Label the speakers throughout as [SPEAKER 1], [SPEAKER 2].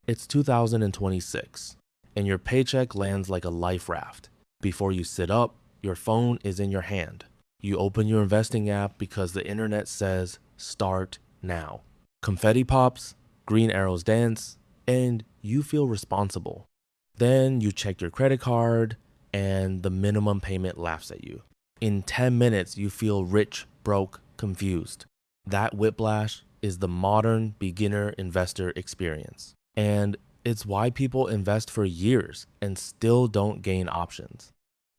[SPEAKER 1] It's 2026, and your paycheck lands like a life raft. Before you sit up, your phone is in your hand. You open your investing app because the internet says, start now. Confetti pops, green arrows dance, and you feel responsible. Then you check your credit card, and the minimum payment laughs at you. In 10 minutes, you feel rich, broke, confused. That whiplash is the modern beginner investor experience. And it's why people invest for years and still don't gain options.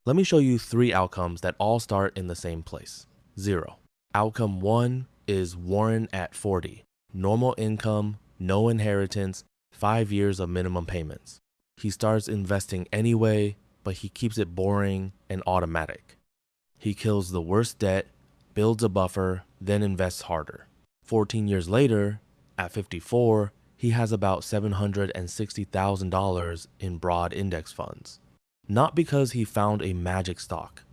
[SPEAKER 1] Let me show you 3 outcomes that all start in the same place. 0. Outcome 1 is Warren at 40. Normal income, no inheritance, 5 years of minimum payments. He starts investing anyway, but he keeps it boring and automatic. He kills the worst debt, builds a buffer, then invests harder. 14 years later, at 54, he has about $760,000 in broad index funds. Not because he found a magic stock,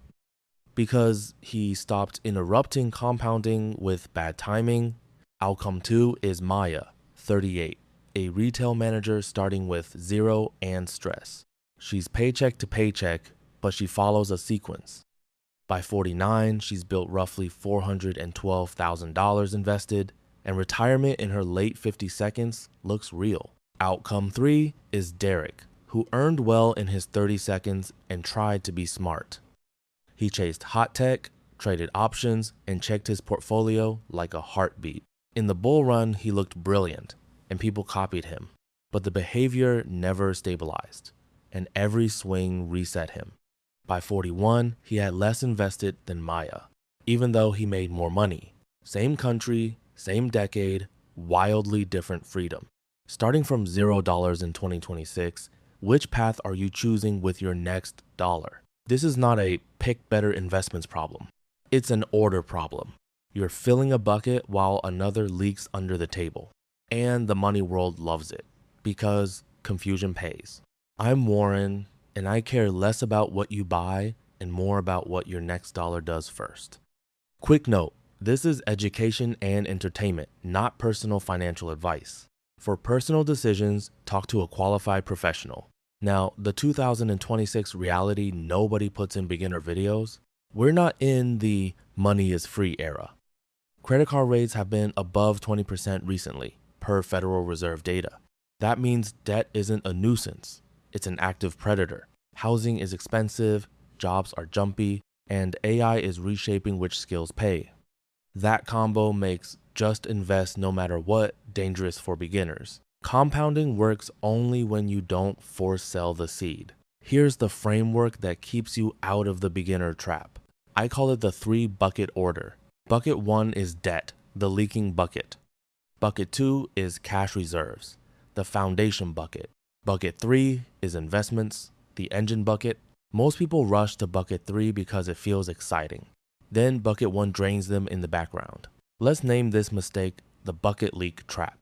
[SPEAKER 1] because he stopped interrupting compounding with bad timing. Outcome 2 is Maya, 38, a retail manager starting with 0 and stress. She's paycheck to paycheck, but she follows a sequence. By 49, she's built roughly $412,000 invested, and retirement in her late 50 seconds looks real. Outcome 3 is Derek, who earned well in his 30 seconds and tried to be smart. He chased hot tech, traded options, and checked his portfolio like a heartbeat. In the bull run, he looked brilliant, and people copied him. But the behavior never stabilized, and every swing reset him. By 41, he had less invested than Maya, even though he made more money. Same country, same decade, wildly different freedom. Starting from $0 in 2026, which path are you choosing with your next dollar? This is not a pick better investments problem. It's an order problem. You're filling a bucket while another leaks under the table. And the money world loves it because confusion pays. I'm Warren, and I care less about what you buy and more about what your next dollar does first. Quick note, this is education and entertainment, not personal financial advice. For personal decisions, talk to a qualified professional. Now, the 2026 reality nobody puts in beginner videos, we're not in the money is free era. Credit card rates have been above 20% recently, per Federal Reserve data. That means debt isn't a nuisance, it's an active predator. Housing is expensive, jobs are jumpy, and AI is reshaping which skills pay. That combo makes just invest no matter what dangerous for beginners. Compounding works only when you don't force sell the seed. Here's the framework that keeps you out of the beginner trap. I call it the 3-bucket order. Bucket 1 is debt, the leaking bucket. Bucket 2 is cash reserves, the foundation bucket. Bucket 3 is investments, the engine bucket. Most people rush to bucket 3 because it feels exciting. Then bucket 1 drains them in the background. Let's name this mistake the bucket leak trap.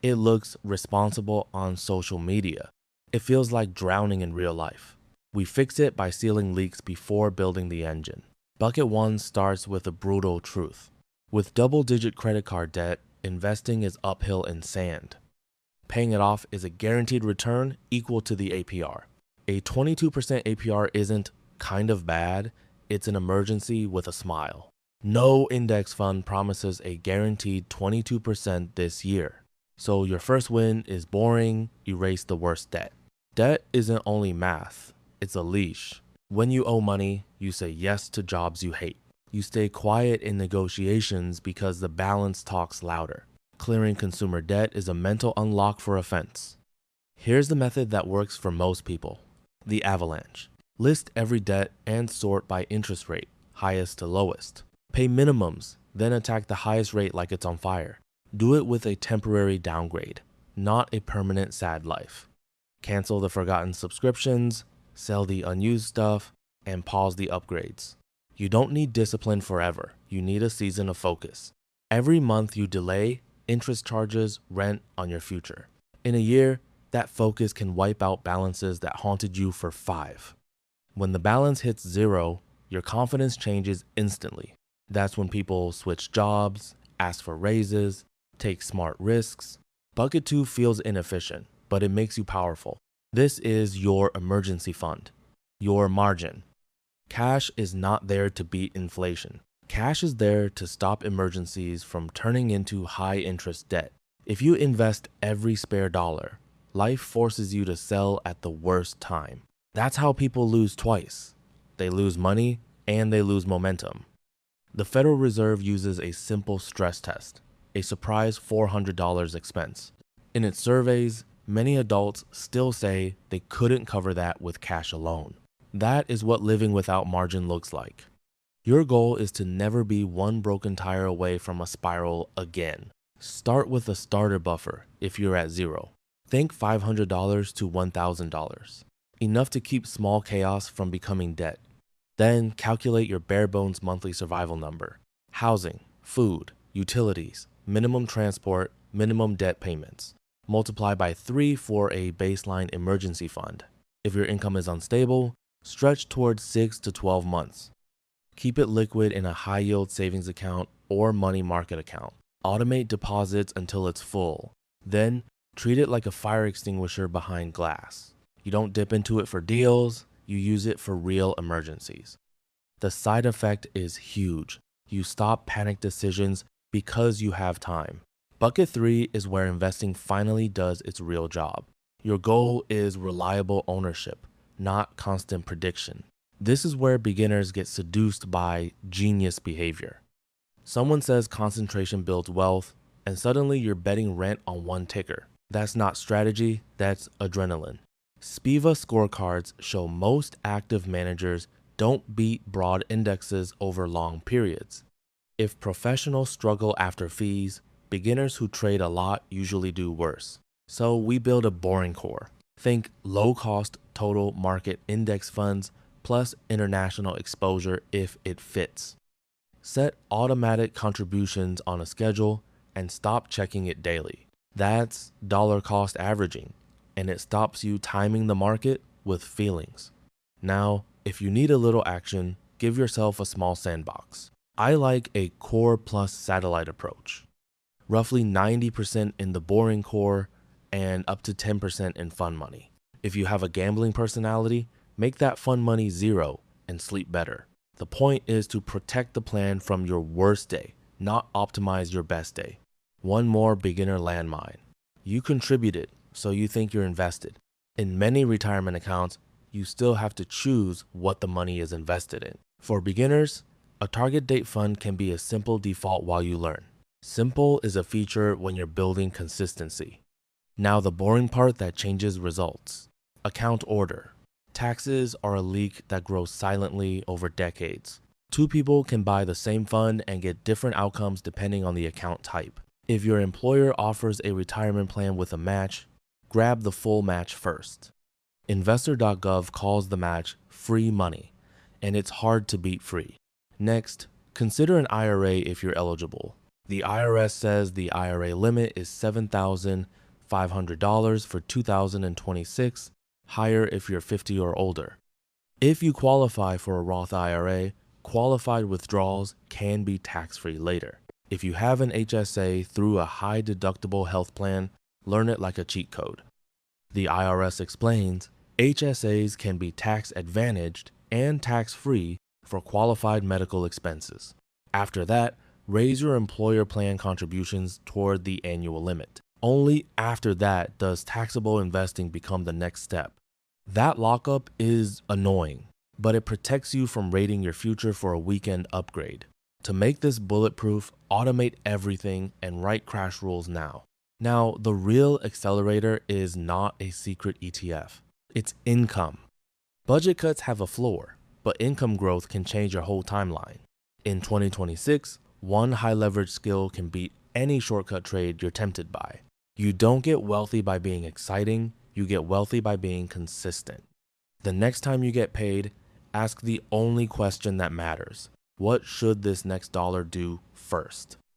[SPEAKER 1] It looks responsible on social media. It feels like drowning in real life. We fix it by sealing leaks before building the engine. Bucket 1 starts with a brutal truth. With double-digit credit card debt, investing is uphill in sand. Paying it off is a guaranteed return equal to the APR. A 22% APR isn't kind of bad, it's an emergency with a smile. No index fund promises a guaranteed 22% this year. So your first win is boring, erase the worst debt. Debt isn't only math, it's a leash. When you owe money, you say yes to jobs you hate. You stay quiet in negotiations because the balance talks louder. Clearing consumer debt is a mental unlock for offense. Here's the method that works for most people. The avalanche. List every debt and sort by interest rate, highest to lowest. Pay minimums, then attack the highest rate like it's on fire. Do it with a temporary downgrade, not a permanent sad life. Cancel the forgotten subscriptions, sell the unused stuff, and pause the upgrades. You don't need discipline forever. You need a season of focus. Every month you delay, interest charges rent on your future. In a year, that focus can wipe out balances that haunted you for 5. When the balance hits 0, your confidence changes instantly. That's when people switch jobs, ask for raises, take smart risks. Bucket 2 feels inefficient, but it makes you powerful. This is your emergency fund, your margin. Cash is not there to beat inflation. Cash is there to stop emergencies from turning into high-interest debt. If you invest every spare dollar, life forces you to sell at the worst time. That's how people lose twice. They lose money and they lose momentum. The Federal Reserve uses a simple stress test, a surprise $400 expense. In its surveys, many adults still say they couldn't cover that with cash alone. That is what living without margin looks like. Your goal is to never be one broken tire away from a spiral again. Start with a starter buffer if you're at zero. Think $500 to $1,000, enough to keep small chaos from becoming debt. Then calculate your bare bones monthly survival number. Housing, food, utilities, minimum transport, minimum debt payments. Multiply by 3 for a baseline emergency fund. If your income is unstable, stretch towards 6 to 12 months. Keep it liquid in a high-yield savings account or money market account. Automate deposits until it's full. Then, treat it like a fire extinguisher behind glass. You don't dip into it for deals, you use it for real emergencies. The side effect is huge. You stop panic decisions because you have time. Bucket 3 is where investing finally does its real job. Your goal is reliable ownership, not constant prediction. This is where beginners get seduced by genius behavior. Someone says concentration builds wealth, and suddenly you're betting rent on one ticker. That's not strategy, that's adrenaline. SPIVA scorecards show most active managers don't beat broad indexes over long periods. If professionals struggle after fees, beginners who trade a lot usually do worse. So we build a boring core. Think low-cost total market index funds plus international exposure if it fits. Set automatic contributions on a schedule and stop checking it daily. That's dollar cost averaging, and it stops you timing the market with feelings. Now, if you need a little action, give yourself a small sandbox. I like a core plus satellite approach. Roughly 90% in the boring core and up to 10% in fun money. If you have a gambling personality, make that fun money zero and sleep better. The point is to protect the plan from your worst day, not optimize your best day. One more beginner landmine. You contributed, so you think you're invested. In many retirement accounts, you still have to choose what the money is invested in. For beginners, a target date fund can be a simple default while you learn. Simple is a feature when you're building consistency. Now the boring part that changes results. Account order. Taxes are a leak that grows silently over decades. Two people can buy the same fund and get different outcomes depending on the account type. If your employer offers a retirement plan with a match, grab the full match first. Investor.gov calls the match free money, and it's hard to beat free. Next, consider an IRA if you're eligible. The IRS says the IRA limit is $7,500 for 2026, higher if you're 50 or older. If you qualify for a Roth IRA, qualified withdrawals can be tax-free later. If you have an HSA through a high-deductible health plan, learn it like a cheat code. The IRS explains, HSAs can be tax-advantaged and tax-free for qualified medical expenses. After that, raise your employer plan contributions toward the annual limit. Only after that does taxable investing become the next step. That lockup is annoying, but it protects you from rating your future for a weekend upgrade. To make this bulletproof, automate everything and write crash rules now. Now, the real accelerator is not a secret ETF. It's income. Budget cuts have a floor, but income growth can change your whole timeline. In 2026, one high leverage skill can beat any shortcut trade you're tempted by. You don't get wealthy by being exciting, you get wealthy by being consistent. The next time you get paid, ask the only question that matters. What should this next dollar do first?